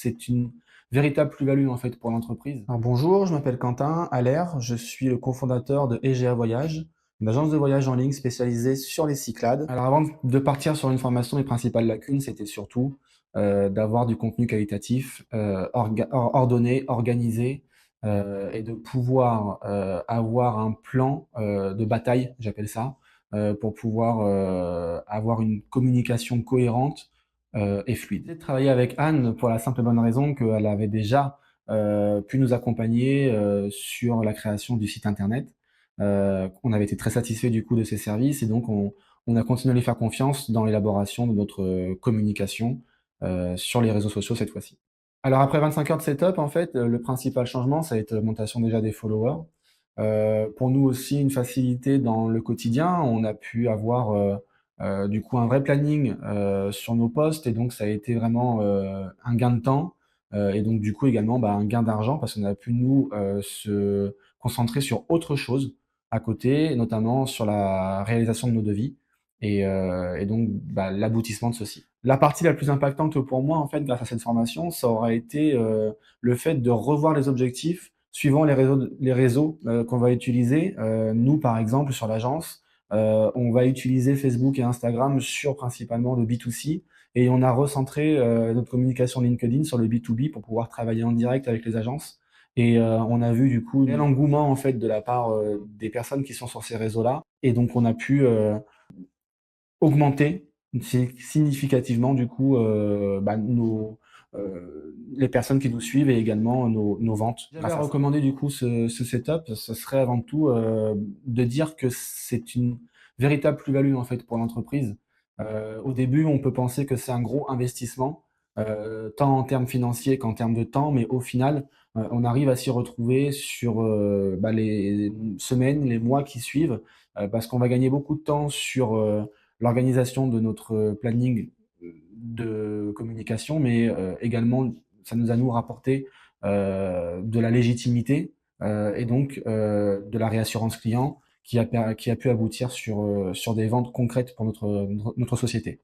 c'est une véritable plus-value en fait pour l'entreprise. Alors bonjour, je m'appelle Quentin Allaire, je suis le cofondateur de EGA Voyage, une agence de voyage en ligne spécialisée sur les Cyclades. Alors avant de partir sur une formation, mes principales lacunes, c'était surtout d'avoir du contenu qualitatif, ordonné, organisé, et de pouvoir avoir un plan de bataille, j'appelle ça, pour pouvoir avoir une communication cohérente et fluide. J'ai travaillé avec Anne pour la simple et bonne raison qu'elle avait déjà pu nous accompagner sur la création du site internet. On avait été très satisfait du coup de ses services et donc on a continué à lui faire confiance dans l'élaboration de notre communication sur les réseaux sociaux cette fois-ci. Alors après 25 heures de setup, en fait, le principal changement, ça a été l'augmentation déjà des followers. Pour nous aussi, une facilité dans le quotidien. On a pu avoir du coup un vrai planning sur nos posts et donc ça a été vraiment un gain de temps et donc du coup également bah, un gain d'argent parce qu'on a pu nous se concentrer sur autre chose à côté, notamment sur la réalisation de nos devis et donc bah, l'aboutissement de ceux-ci. La partie la plus impactante pour moi, en fait, grâce à cette formation, ça aura été le fait de revoir les objectifs suivant les réseaux qu'on va utiliser. Nous, par exemple, sur l'agence, on va utiliser Facebook et Instagram sur principalement le B2C et on a recentré notre communication LinkedIn sur le B2B pour pouvoir travailler en direct avec les agences. Et on a vu du coup un engouement en fait de la part des personnes qui sont sur ces réseaux-là. Et donc on a pu augmenter significativement du coup bah, les personnes qui nous suivent et également nos ventes. J'avais à recommander du coup ce setup, ce serait avant tout de dire que c'est une véritable plus-value en fait pour l'entreprise. Au début, on peut penser que c'est un gros investissement, tant en termes financiers qu'en termes de temps, mais au final, on arrive à s'y retrouver sur bah, les semaines, les mois qui suivent, parce qu'on va gagner beaucoup de temps sur l'organisation de notre planning de communication, mais également, ça nous a nous rapporté de la légitimité et donc de la réassurance client qui a pu aboutir sur des ventes concrètes pour notre société.